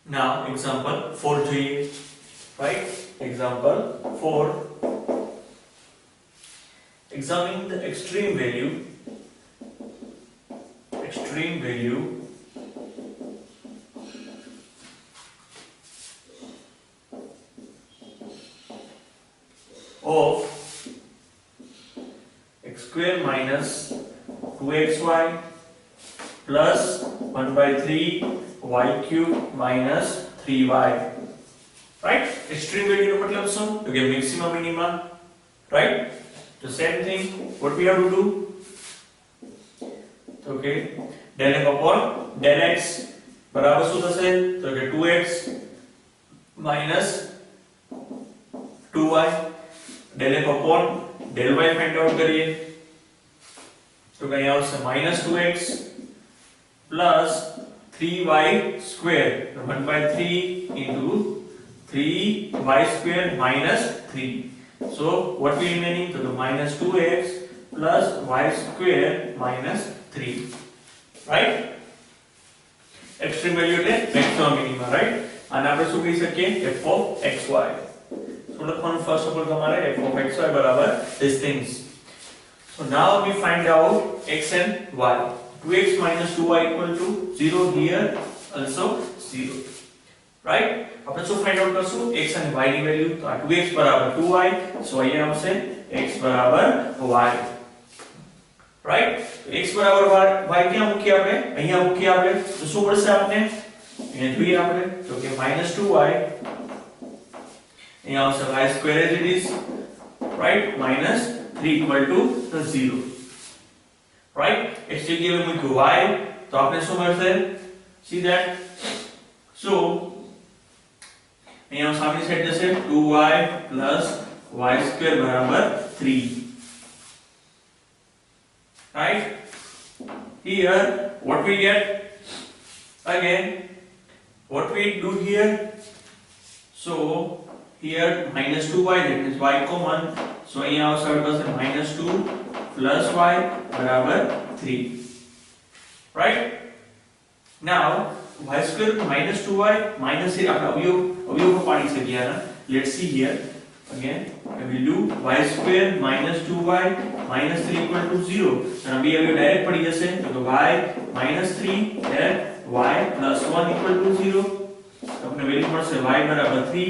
Now example 4 જોઈએ, right? Example 4. Examine the extreme value of x square minus 2xy plus 1 by 3 y cube minus 3y. Right? Extreme value નો મતલબ શું? તો કે maximum minimum. Right? The same thing, what we have to do? Okay, del f upon del x બરાબર શું થશે? તો કે 2x minus 2y. del f upon del y find out કરીએ તો કઈ આવશે -2x plus 3y square, 1 by 3 into 3y square minus 3. So what we remaining? So the -2x plus y square minus 3. Right? Extreme value એટલે maximum minimum, right? અને આપણે શું કહી શકીએ? f of xy. So લખવાનું first of all તમારે f of xy બરાબર these things. So now we find out x and y. 2x minus 2y equal to 0, here also 0. Right? આપણે શું ફાઇન્ડ આઉટ કરશું? x અને y ની value. તો આ 2x બરાબર 2y, so અહીંયા આવશે x બરાબર y. રાઈટ? તો x બરાબર y ક્યાં મૂકીએ આપણે? અહીંયા મૂકીએ આપણે. તો શું મળશે આપણે? અહીંયા જોઈએ આપણે તો કે -2y, અહીંયા આવશે y square as it is, right? -3 equal to 0. Right? x જગ્યાએ મૂક્યું y, તો આપણે શું મળશે? See that? So અહીંયા સામેની સાઈડ જશે 2y plus y square બરાબર 3. Right? Here what we get? Again what we do here? So here -2y, that means y common, so અહીંયા આવશે આપણી પાસે -2 plus y બરાબર 3. Right? Now y square -2y minus here આપણે અવયવ પાડી શકીએ આના. Let's see here again. I will do y square minus 2y minus 3 equal to 0. અને બે અવયવ ડાયરેક્ટ પડી જશે તો y minus 3 and y plus 1 equal to 0. તમને વેલ્યુ મળશે y બરાબર 3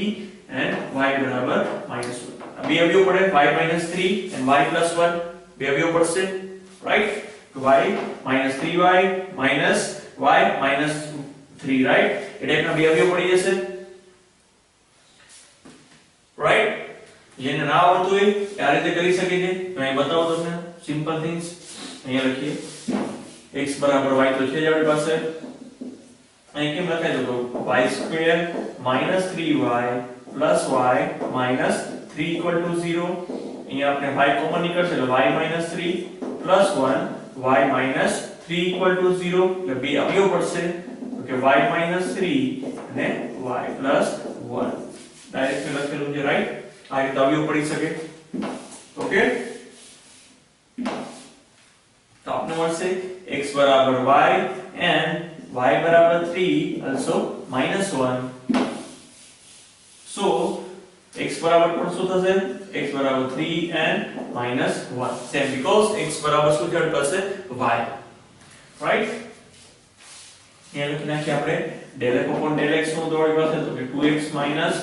and y બરાબર -1. બે અવયવ પડે y minus 3 and y plus 1, બે અવયવ પડશે, right? તો y minus 3y minus y minus 3, right? એટલે એકના બે અવયવ પડી જશે, right? જેને ના આવડતું હોય એ આ રીતે કરી શકે છે. તો અહીં બતાવો તમને સિમ્પલ થિંગ્સ. અહીંયા લખીએ x બરાબર y તો છે જ આપણી પાસે. અહીં કેમ લખાય તો y square minus 3y plus y minus 3 equal to 0. અહીંયા આપણે y કોમન નીકળશે એટલે y minus 3 plus 1 y minus 3 equal to 0. એટલે બે અવયવ પડશે તો કે y minus 3 અને y plus 1. ડાયરેક્ટ લખેલું છે, રાઈટ? આ રીતે અવયવ પડી શકે. ઓકે, તો આપણે મળશે x બરાબર y and y બરાબર 3 also -1. So x બરાબર પણ શું થશે? x બરાબર 3 and -1. Same, because x બરાબર શું છે આપણી પાસે? y. રાઈટ? અહીંયા લખી નાખીએ આપણે del f upon del x નું તો આપણી પાસે તો કે 2x minus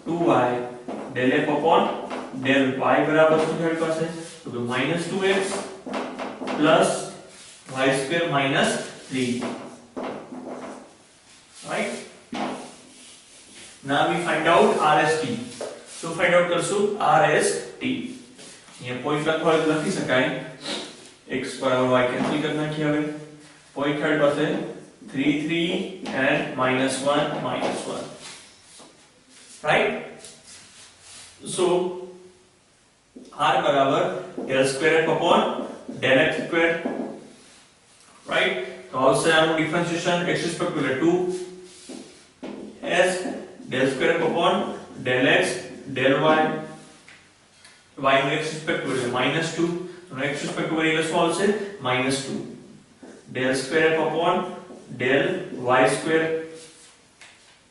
2y del f upon del y બરાબર શું છે આપણી પાસે? તો કે -2x plus y square minus 3. Right? Now we find out RST. So find out કરશું RST. અહીંયા પોઈન્ટ લખવા હોય તો લખી શકાય x બરાબર y કેન્સલ કરી નાખીએ. હવે પોઈન્ટ આપણી પાસે 3 3 and -1. Right? So r બરાબર del square f upon del x square. Right? તો આવશે આનું differentiation x respect to 2 as del square f upon del x del y. y નું x respect to -2, તો x respect to એટલે શું આવશે? -2. del square f upon del y square.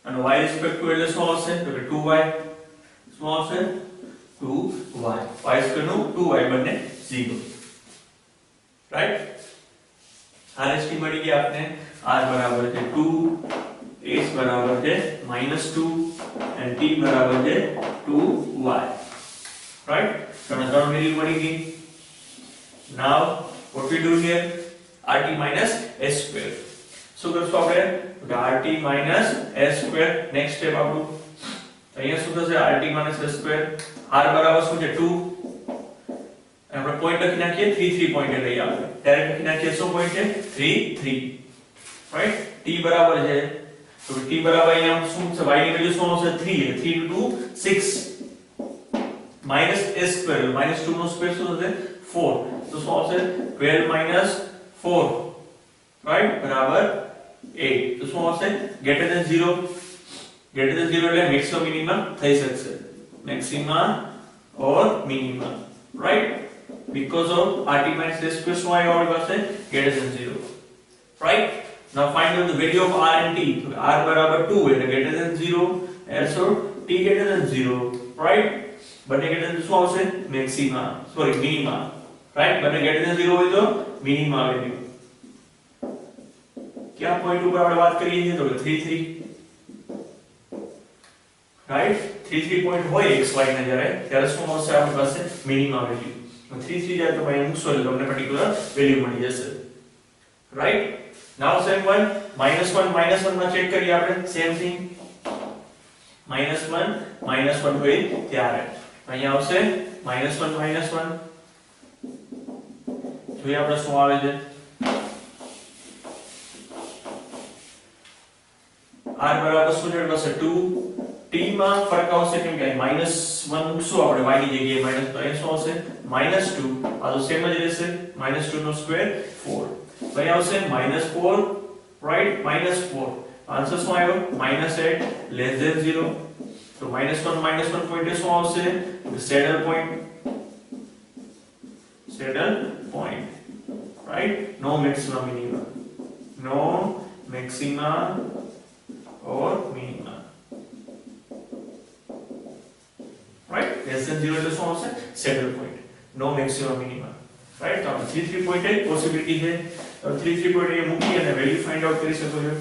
અને y is equal to એટલે શું આવશે તો કે 2y શું આવશે 2y y square નું 2y બંને 0 રાઈટ RHT મળી ગઈ આપને r બરાબર છે 2 h બરાબર છે -2 and t બરાબર છે 2y રાઈટ તમને ત્રણ વેલ્યુ મળી ગઈ now what we do here rt minus s square શું કરશું આપણે rt minus s square next step આપણું અહીંયા શું થશે rt minus s square r બરાબર શું છે 2 આપણે પોઈન્ટ લખી નાખીએ 3 3 પોઈન્ટ લઈ આપણે ડાયરેક્ટ લખી નાખીએ શું પોઈન્ટ છે 3 3 રાઈટ t બરાબર છે તો t બરાબર અહીંયા શું છે y ની વેલ્યુ શું આવશે 3 3 into 2 6 minus s square -2 નો સ્ક્વેર શું થશે 4 તો શું આવશે 12 minus 4 રાઈટ બરાબર 8 તો શું આવશે greater than 0 એટલે મેક્સિમમ મિનિમમ થઈ શકશે maximum or minimum right because of rt minus s square શું આવ્યો આપણી પાસે greater than 0 right now find out the value of r and t તો r બરાબર 2 એટલે greater than 0 so t greater than 0 right બંને greater than શું આવશે maximum sorry minimum right બંને greater than 0 હોય તો minimum વેલ્યુ क्या पॉइंट ऊपर આપણે વાત કરીએ છીએ તો 3 3 રાઈટ 3 3 પોઈન્ટ હોય x y ના ત્યારે શું આવશે આપણી પાસે મિનિમમ વેલ્યુ 3 3 જાય તો ભાઈ મૂકશો એટલે તમને પર્ટિક્યુલર વેલ્યુ મળી જશે રાઈટ નાઉ સેમ વન -1 માં ચેક કરીએ આપણે સેમ થિંગ -1 હોય ત્યારે અહીંયા આવશે -1 જોઈએ આપણે શું આવે છે r બરાબર શું છે બસ 2 t માં ફરક આવશે કેમ કે -1 મૂકશું આપણે y ની જગ્યાએ માઈનસ તો અહીં શું આવશે -2 આ તો સેમ જ રહેશે -2 નો સ્ક્વેર 4 અહીં આવશે -4 રાઈટ -4 આન્સર શું આવ્યો -8 લેસ ધેન 0 તો -1 પોઈન્ટ શું આવશે સેડલ પોઈન્ટ રાઈટ નો maximum or minimum right less than 0 એટલે શું આવશે સેડલ પોઈન્ટ નો મેક્સિમમ મિનિમમ રાઈટ તો 3 3 પોઈન્ટ એ પોસિબિલિટી છે તો 3 3 પોઈન્ટ એ મૂકી અને વેલ્યુ ફાઇન્ડ આઉટ કરી શકો છો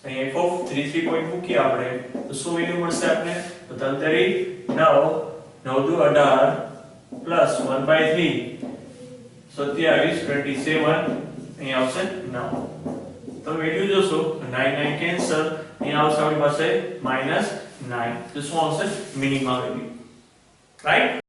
અહીં f of 3 3 પોઈન્ટ મૂકી આપણે તો શું વેલ્યુ મળશે આપને તો 33 9 9 દુ 18 પ્લસ 1/3 27 27 અહીંયા આવશે 9 તો વેલ્યુ જોશો 9 9 કેન્સલ અહીંયા આવશે આપણી પાસે -9 તો શું આવશે મિનિમમ વેલ્યુ રાઈટ